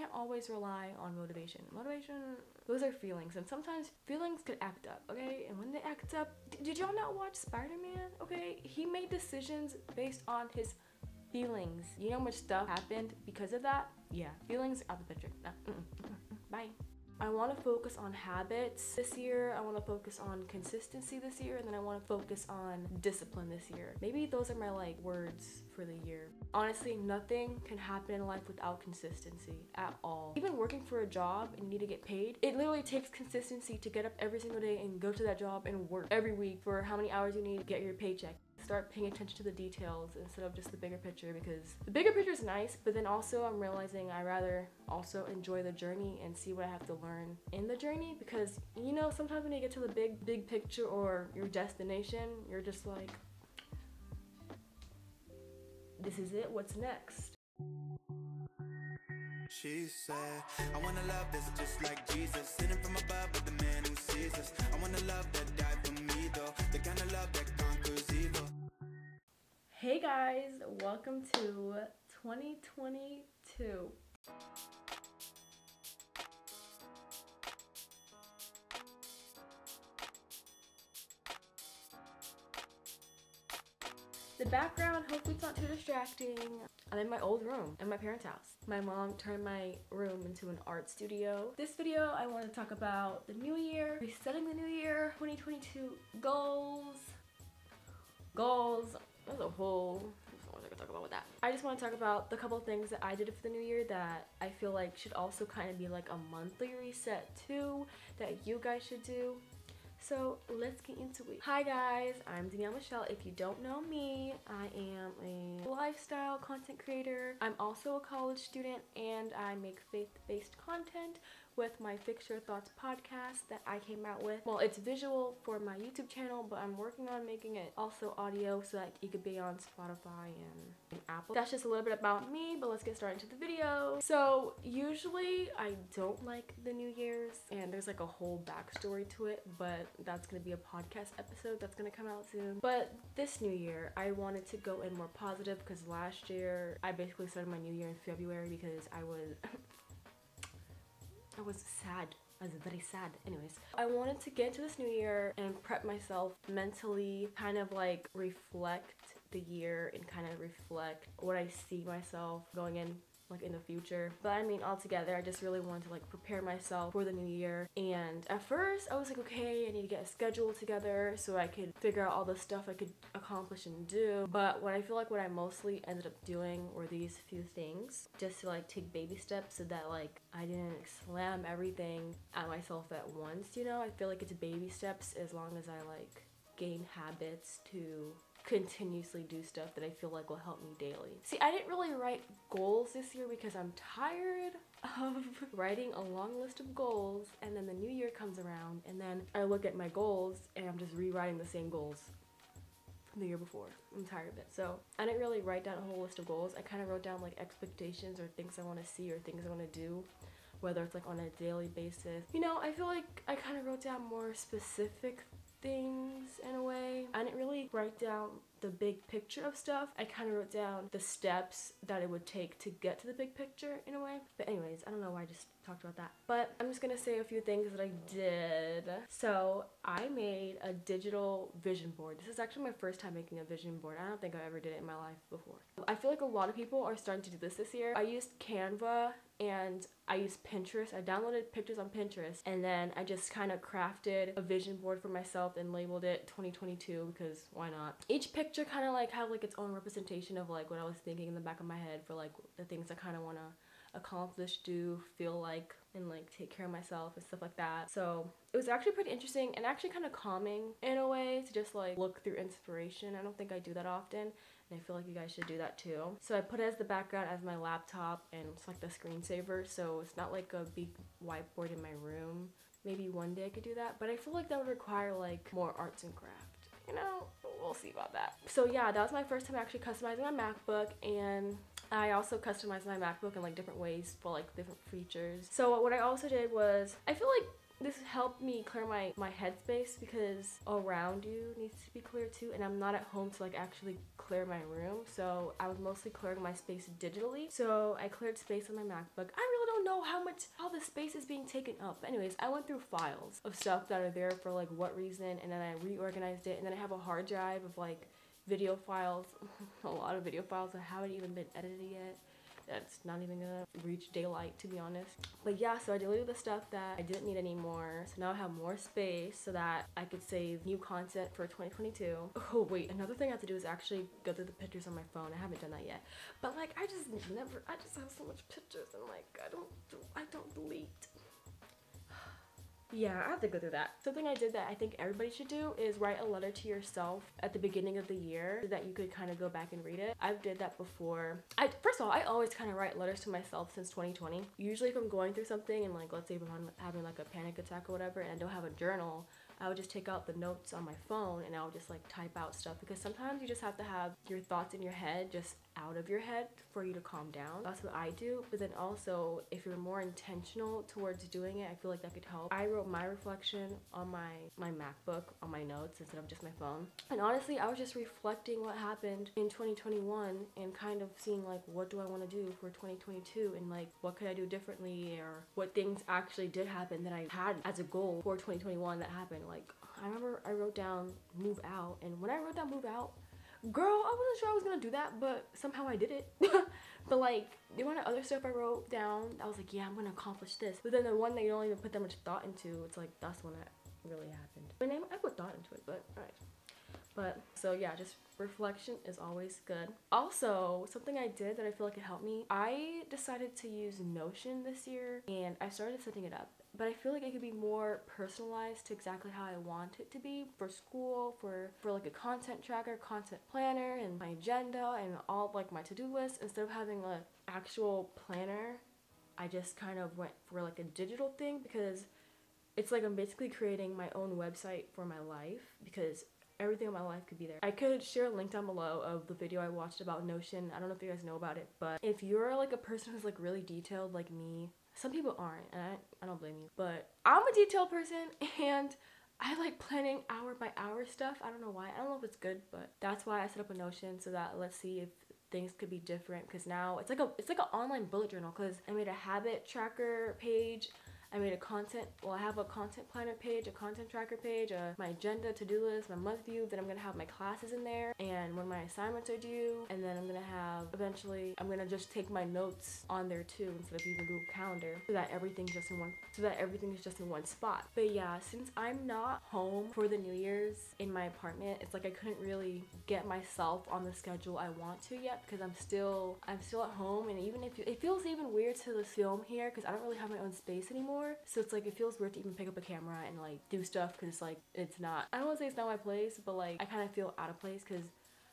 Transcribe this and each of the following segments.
can't always rely on motivation. Motivation, those are feelings, and sometimes feelings could act up, okay? And when they act up, did y'all not watch Spider-Man? Okay, he made decisions based on his feelings. You know how much stuff happened because of that? Yeah, feelings out the picture. No, bye. I want to focus on habits this year. I want to focus on consistency this year, and then I want to focus on discipline this year. Maybe those are my like words for the year. Honestly, nothing can happen in life without consistency at all. Even working for a job and you need to get paid, it literally takes consistency to get up every single day and go to that job and work every week for how many hours you need to get your paycheck. Start paying attention to the details instead of just the bigger picture, because the bigger picture is nice, but then also I'm realizing I rather also enjoy the journey and see what I have to learn in the journey, because you know, sometimes when you get to the big picture or your destination, you're just like, this is it, what's next? She said, I wanna love that's just like Jesus, sitting from above with the man who sees us. I wanna love that died for me though, the kind of love that conquers evil. Hey guys, welcome to 2022. The background, hopefully it's not too distracting. I'm in my old room in my parents' house. My mom turned my room into an art studio. This video, I want to talk about the new year, resetting the new year, 2022 goals. There's a whole I could talk about with that. I just want to talk about the couple things that I did for the new year that I feel like should also kind of be like a monthly reset too, that you guys should do. So let's get into it. Hi guys, I'm Danielle Michelle. If you don't know me, I am a lifestyle content creator. I'm also a college student, and I make faith-based content with my Fix Your Thoughts podcast that I came out with. Well, it's visual for my YouTube channel, but I'm working on making it also audio so that it could be on Spotify and Apple. That's just a little bit about me, but let's get started into the video. So usually I don't like the New Year's, and there's like a whole backstory to it, but that's gonna be a podcast episode that's gonna come out soon. But this new year, I wanted to go in more positive, because last year I basically started my new year in February because I was sad. I was very sad. Anyways, I wanted to get into this new year and prep myself mentally, kind of like reflect the year and kind of reflect what I see myself going in like in the future. But I mean, altogether, I just really wanted to like prepare myself for the new year. And at first I was like, okay, I need to get a schedule together so I could figure out all the stuff I could accomplish and do. But what I feel like what I mostly ended up doing were these few things, just to like take baby steps so that like I didn't slam everything at myself at once, you know? I feel like it's baby steps as long as I like gain habits to continuously do stuff that I feel like will help me daily. See, I didn't really write goals this year because I'm tired of writing a long list of goals, and then the new year comes around and then I look at my goals and I'm just rewriting the same goals from the year before. I'm tired of it. So I didn't really write down a whole list of goals. I kind of wrote down like expectations or things I want to see or things I want to do, whether it's like on a daily basis. You know, I feel like I kind of wrote down more specific things in a way. I didn't really write down the big picture of stuff. I kind of wrote down the steps that it would take to get to the big picture in a way. But anyways, I don't know why I just talked about that. But I'm just gonna say a few things that I did. So I made a digital vision board. This is actually my first time making a vision board. I don't think I ever did it in my life before. I feel like a lot of people are starting to do this year. I used Canva and I used Pinterest. I downloaded pictures on Pinterest, and then I just kind of crafted a vision board for myself and labeled it 2022 because why not? Each picture kind of like have like its own representation of like what I was thinking in the back of my head for like the things I kind of want to accomplish, do, feel like, and like take care of myself and stuff like that. So it was actually pretty interesting and actually kind of calming in a way to just like look through inspiration. I don't think I do that often, and I feel like you guys should do that too. So I put it as the background as my laptop, and it's like the screensaver, so it's not like a big whiteboard in my room. Maybe one day I could do that, but I feel like that would require like more arts and craft, you know? We'll see about that. So yeah, that was my first time actually customizing my MacBook, and I also customized my MacBook in like different ways for like different features. So what I also did was, I feel like This helped me clear my headspace, because around you needs to be clear too, and I'm not at home to like actually clear my room, so I was mostly clearing my space digitally. So I cleared space on my MacBook. I really don't know how the space is being taken up. But anyways, I went through files of stuff that are there for like what reason, and then I reorganized it, and then I have a hard drive of like video files, a lot of video files that haven't even been edited yet. That's not even gonna reach daylight, to be honest. But yeah, so I deleted the stuff that I didn't need anymore. So now I have more space so that I could save new content for 2022. Oh wait, another thing I have to do is actually go through the pictures on my phone. I haven't done that yet. But like, I just have so much pictures, and like, I don't delete. Yeah, I have to go through that. Something I did that I think everybody should do is write a letter to yourself at the beginning of the year so that you could kind of go back and read it. I've did that before. First of all, I always kind of write letters to myself since 2020. Usually if I'm going through something, and like, let's say if I'm having like a panic attack or whatever, and I don't have a journal, I would just take out the notes on my phone and I would just like type out stuff, because sometimes you just have to have your thoughts in your head just out of your head for you to calm down. That's what I do. But then also, if you're more intentional towards doing it, I feel like that could help. I wrote my reflection on my MacBook on my notes instead of just my phone. And honestly, I was just reflecting what happened in 2021 and kind of seeing like, what do I want to do for 2022, and like, what could I do differently, or what things actually did happen that I had as a goal for 2021 that happened. Like, I remember I wrote down move out, and when I wrote down move out, girl, I wasn't sure I was gonna do that, but somehow I did it. But like, the amount of other stuff I wrote down, I was like, yeah, I'm gonna accomplish this. But then the one that you don't even put that much thought into, it's like, that's when that really happened. I mean, I put thought into it, but alright. But so yeah, just reflection is always good. Also, something I did that I feel like it helped me, I decided to use Notion this year, and I started setting it up. But I feel like it could be more personalized to exactly how I want it to be for school, for like a content tracker, content planner, and my agenda, and all like my to-do list. Instead of having an actual planner, I just kind of went for like a digital thing, because it's like I'm basically creating my own website for my life, because everything in my life could be there. I could share a link down below of the video I watched about Notion. I don't know if you guys know about it, but if you're like a person who's like really detailed like me, some people aren't, and I don't blame you, but I'm a detailed person, and I like planning hour by hour stuff. I don't know why. I don't know if it's good, but that's why I set up a Notion, so that let's see if things could be different, because now it's like an online bullet journal, because I made a habit tracker page. I made I have a content planner page, a content tracker page, my agenda, to-do list, my month view. Then I'm gonna have my classes in there, and when my assignments are due, and then I'm gonna have, eventually, I'm gonna just take my notes on there too, instead of using Google Calendar, so that everything is just in one spot. But yeah, since I'm not home for the New Year's in my apartment, it's like I couldn't really get myself on the schedule I want to yet, because I'm still at home, and even if it feels even weird to film here, because I don't really have my own space anymore. So it's like, it feels weird to even pick up a camera and like do stuff, because like, it's not, I don't want to say it's not my place, but like, I kind of feel out of place, because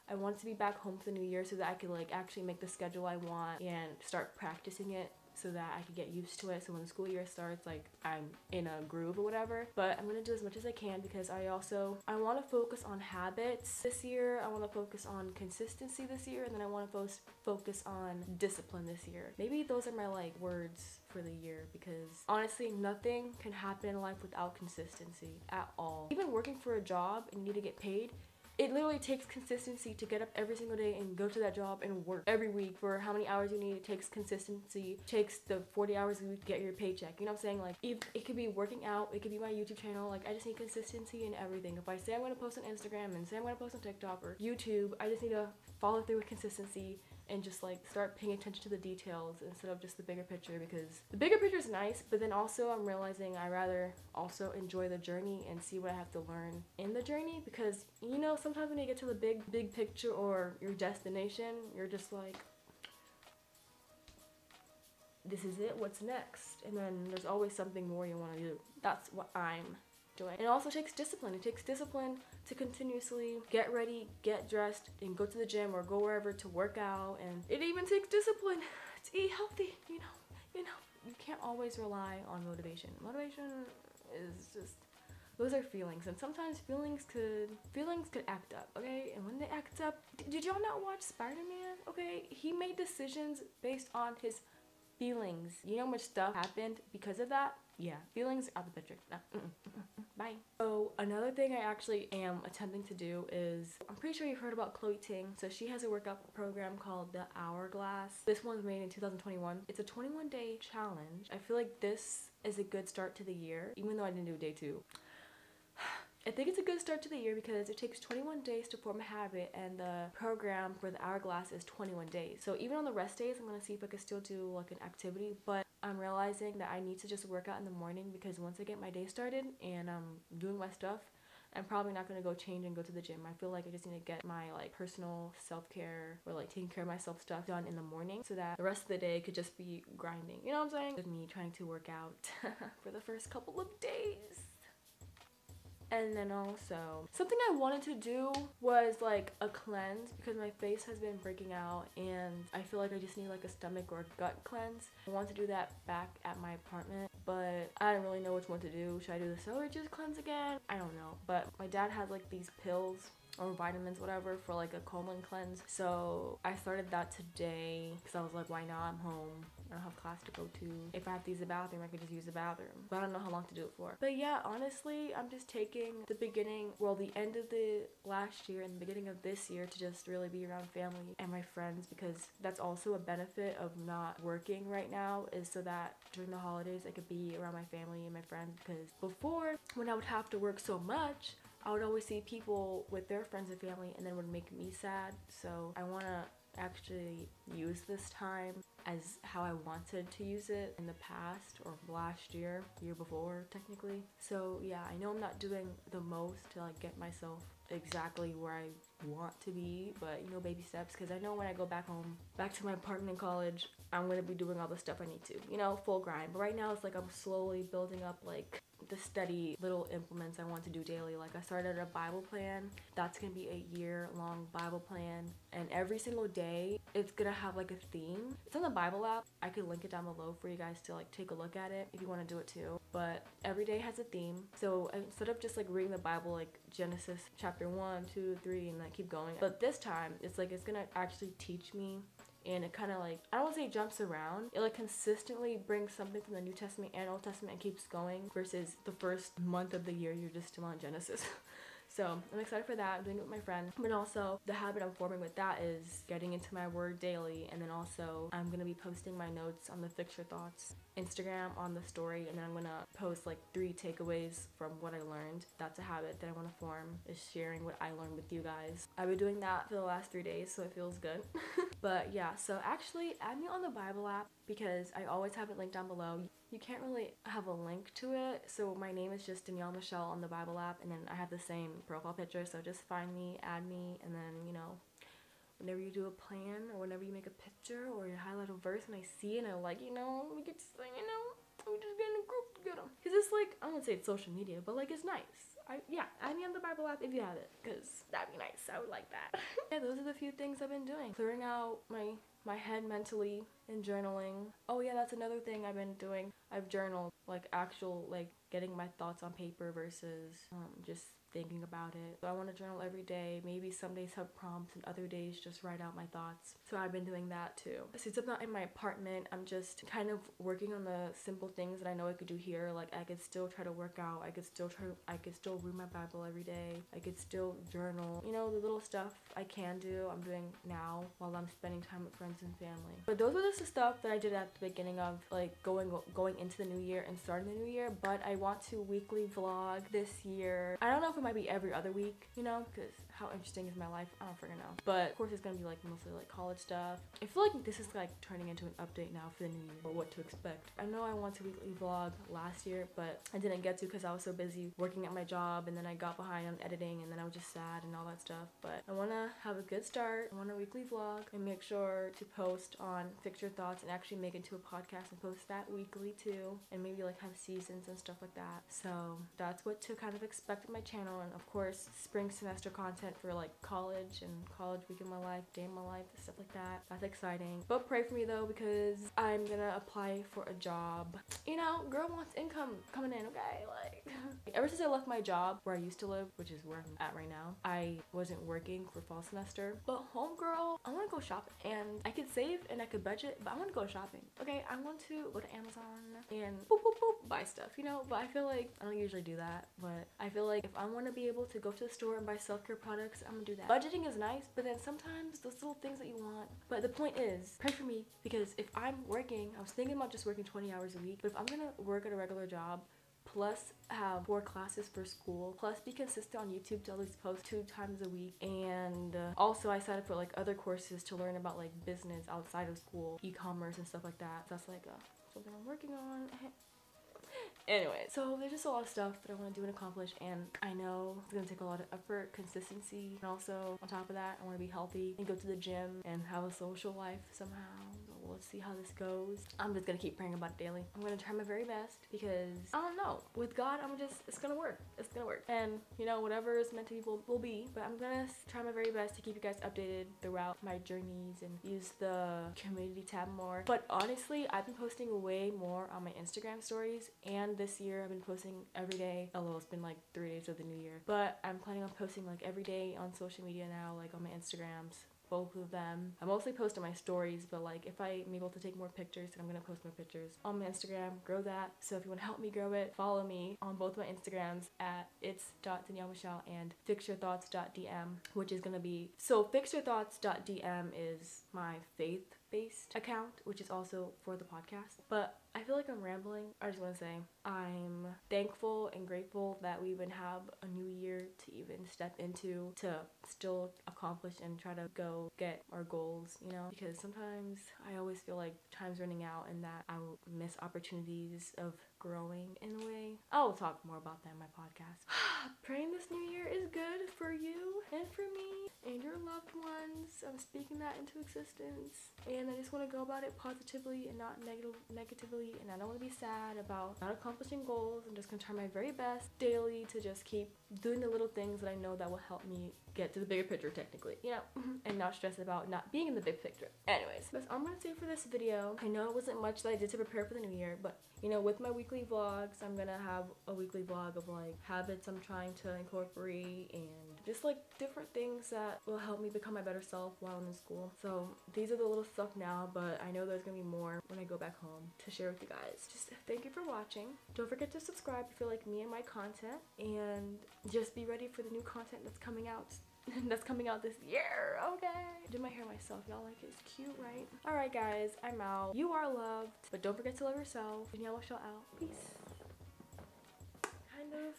I want to be back home for the New Year so that I could like actually make the schedule I want and start practicing it, so that I could get used to it, so when the school year starts, like, I'm in a groove or whatever. But I'm gonna do as much as I can, because I want to focus on habits this year, I want to focus on consistency this year, and then I want to focus on discipline this year. Maybe those are my like words for the year, because honestly, nothing can happen in life without consistency at all. Even working for a job and you need to get paid, it literally takes consistency to get up every single day and go to that job and work every week for how many hours you need. It takes consistency. It takes the 40 hours a week to get your paycheck. You know what I'm saying? Like, it could be working out, it could be my YouTube channel. Like, I just need consistency in everything. If I say I'm going to post on Instagram and say I'm going to post on TikTok or YouTube, I just need to follow through with consistency and just like start paying attention to the details instead of just the bigger picture, because the bigger picture is nice, but then also I'm realizing I rather also enjoy the journey and see what I have to learn in the journey, because you know, sometimes when you get to the big picture or your destination, you're just like, this is it, what's next? And then there's always something more you want to do. That's what I'm doing. It also takes discipline. It takes discipline to continuously get ready, get dressed, and go to the gym or go wherever to work out. And it even takes discipline to eat healthy. You know, you can't always rely on motivation. Motivation is just, those are feelings, and sometimes feelings could act up, okay? And when they act up, did y'all not watch Spider-Man? Okay, he made decisions based on his feelings. You know how much stuff happened because of that? Yeah, feelings out the picture. No, bye. So another thing I actually am attempting to do is, I'm pretty sure you've heard about Chloe Ting. So she has a workout program called the Hourglass. This one's made in 2021. It's a 21-day challenge. I feel like this is a good start to the year, even though I didn't do day 2. I think it's a good start to the year because it takes 21 days to form a habit, and the program for the Hourglass is 21 days. So even on the rest days, I'm going to see if I can still do like an activity, but I'm realizing that I need to just work out in the morning, because once I get my day started and I'm doing my stuff, I'm probably not going to go change and go to the gym. I feel like I just need to get my like personal self-care or like taking care of myself stuff done in the morning, so that the rest of the day could just be grinding. You know what I'm saying? With me trying to work out for the first couple of days. And then also, something I wanted to do was like a cleanse, because my face has been breaking out and I feel like I just need like a stomach or gut cleanse. I want to do that back at my apartment, but I don't really know which one to do. Should I do the celery juice cleanse again? I don't know. But my dad has like these pills or vitamins, whatever, for like a colon cleanse. So I started that today because I was like, why not? I'm home. I don't have class to go to. If I have to use the bathroom, I could just use the bathroom. But I don't know how long to do it for. But yeah, honestly, I'm just taking the end of the last year and the beginning of this year to just really be around family and my friends, because that's also a benefit of not working right now, is so that during the holidays I could be around my family and my friends. Because before, when I would have to work so much, I would always see people with their friends and family, and then it would make me sad. So I want to actually use this time as how I wanted to use it in the past, or last year before technically. So yeah, I know I'm not doing the most to like get myself exactly where I want to be, but you know, baby steps, because I know when I go back home, back to my apartment in college, I'm going to be doing all the stuff I need to, you know, full grind. But right now it's like I'm slowly building up like the steady little implements I want to do daily. Like I started a Bible plan. That's gonna be a year-long Bible plan, and every single day it's gonna have like a theme. It's on the Bible app. I could link it down below for you guys to like take a look at it if you want to do it too. But every day has a theme. So instead of just like reading the Bible like Genesis chapter 1, 2, 3 and like keep going, but this time it's like it's gonna actually teach me. And it kind of like, I don't want to say jumps around, it like consistently brings something from the New Testament and Old Testament and keeps going, versus the first month of the year you're just still on Genesis. So I'm excited for that. I'm doing it with my friend. But also the habit I'm forming with that is getting into my word daily. And then also I'm going to be posting my notes on the Fix Your Thoughts Instagram on the story. And then I'm going to post like 3 takeaways from what I learned. That's a habit that I want to form, is sharing what I learned with you guys. I've been doing that for the last 3 days, so it feels good. But yeah, so actually add me on the Bible app, because I always have it linked down below. You can't really have a link to it, so my name is just Danielle Michelle on the Bible app, and then I have the same profile picture, so just find me, add me, and then, you know, whenever you do a plan, or whenever you make a picture, or you highlight a verse, and I see it, and I'm like, you know, we get to, you know, we just get in a group together. Because it's like, I won't say it's social media, but like it's nice. Yeah, add me on the Bible app if you have it, because that'd be nice. I would like that. Yeah, those are the few things I've been doing. Clearing out my head mentally and journaling. Oh yeah, that's another thing I've been doing. I've journaled, like actual, like getting my thoughts on paper versus just thinking about it. So I want to journal every day. Maybe some days have prompts and other days just write out my thoughts. So I've been doing that too. Since I'm not in my apartment, I'm just kind of working on the simple things that I know I could do here. Like I could still try to work out. I could still read my Bible every day. I could still journal. You know, the little stuff I can do, I'm doing now while I'm spending time with friends and family. But those were just the stuff that I did at the beginning of like going into the new year and starting the new year. But I want to weekly vlog this year. I don't know if it might be every other week, you know, because how interesting is my life? I don't freaking know. But of course it's gonna be like mostly like college stuff. I feel like this is like turning into an update now for the new year, or what to expect. I know I wanted to weekly vlog last year, but I didn't get to because I was so busy working at my job, and then I got behind on editing, and then I was just sad and all that stuff. But I want to have a good start. I want a weekly vlog and make sure to post on Fix Your Thoughts and actually make it into a podcast and post that weekly too, and maybe like have seasons and stuff like that. So that's what to kind of expect with my channel. And of course, spring semester content announcement for like college and college week of my life, day of my life, stuff like that. That's exciting. But pray for me though, because I'm gonna apply for a job. You know, girl wants income coming in, okay? Like, ever since I left my job where I used to live, which is where I'm at right now, I wasn't working for fall semester. But homegirl, I wanna go shopping, and I could save and I could budget, but I wanna go shopping. Okay, I want to go to Amazon and boop boop boop buy stuff, you know? But I feel like I don't usually do that, but I feel like if I want to be able to go to the store and buy self-care products, I'm gonna do that. Budgeting is nice, but then sometimes those little things that you want. But the point is, pray for me, because if I'm working, I was thinking about just working 20 hours a week, but if I'm gonna work at a regular job, plus have 4 classes for school, plus be consistent on YouTube to at least post 2 times a week, and also I signed up for like other courses to learn about like business outside of school, e-commerce and stuff like that. That's like something I'm working on. Anyway, so there's just a lot of stuff that I want to do and accomplish, and I know it's gonna take a lot of effort, consistency, and also on top of that, I want to be healthy and go to the gym and have a social life somehow. So let's see how this goes. I'm just gonna keep praying about it daily. I'm gonna try my very best, because I don't know, with God, it's gonna work. It's gonna work, and you know, whatever is meant to be will be. But I'm gonna try my very best to keep you guys updated throughout my journeys and use the community tab more. But honestly, I've been posting way more on my Instagram stories, and this year I've been posting every day, although it's been like 3 days of the new year. But I'm planning on posting like every day on social media now, like on my Instagrams, both of them. I mostly post on my stories, but like if I'm able to take more pictures, then I'm gonna post more pictures on my Instagram, grow that. So if you wanna help me grow it, follow me on both my Instagrams at it's.Danielle Michelle and fixyourthoughts.dm, which is gonna be, so fixyourthoughts.dm is my faith-based account, which is also for the podcast. But I feel like I'm rambling. I just want to say I'm thankful and grateful that we even have a new year to even step into, to still accomplish and try to go get our goals, you know? Because sometimes I always feel like time's running out and that I will miss opportunities of growing in a way. I'll talk more about that in my podcast. Praying this new year is good for you and for me and your loved ones. I'm speaking that into existence, and I just want to go about it positively and not negatively, and I don't want to be sad about not accomplishing goals. I'm just going to try my very best daily to just keep doing the little things that I know that will help me get to the bigger picture, technically, you know, and not stress about not being in the big picture. Anyways, that's all I'm going to say for this video. I know it wasn't much that I did to prepare for the new year, but you know, with my weekly vlogs, I'm gonna have a weekly vlog of like habits I'm trying to incorporate and just like different things that will help me become my better self while I'm in school. So these are the little stuff now, but I know there's gonna be more when I go back home to share with you guys. Just thank you for watching. Don't forget to subscribe if you like me and my content, and just be ready for the new content that's coming out. That's coming out this year, okay? I did my hair myself, y'all like it? It's cute, right? Alright guys, I'm out. You are loved, but don't forget to love yourself. Danielle Michelle out. Peace. Kind of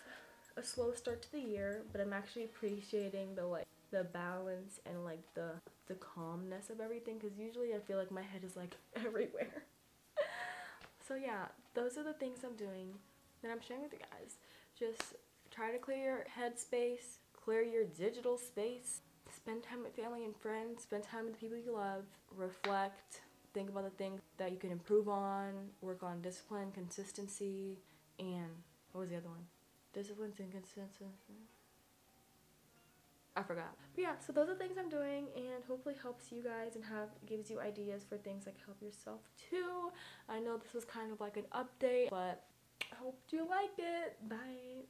a slow start to the year, but I'm actually appreciating the balance and like the calmness of everything, because usually I feel like my head is like everywhere. So yeah, those are the things I'm doing that I'm sharing with you guys. Just try to clear your headspace, clear your digital space, spend time with family and friends, spend time with the people you love, reflect, think about the things that you can improve on, work on discipline, consistency, and what was the other one? Discipline and consistency. I forgot. But yeah, so those are things I'm doing, and hopefully helps you guys and gives you ideas for things that can help yourself too. I know this was kind of like an update, but I hope you like it. Bye.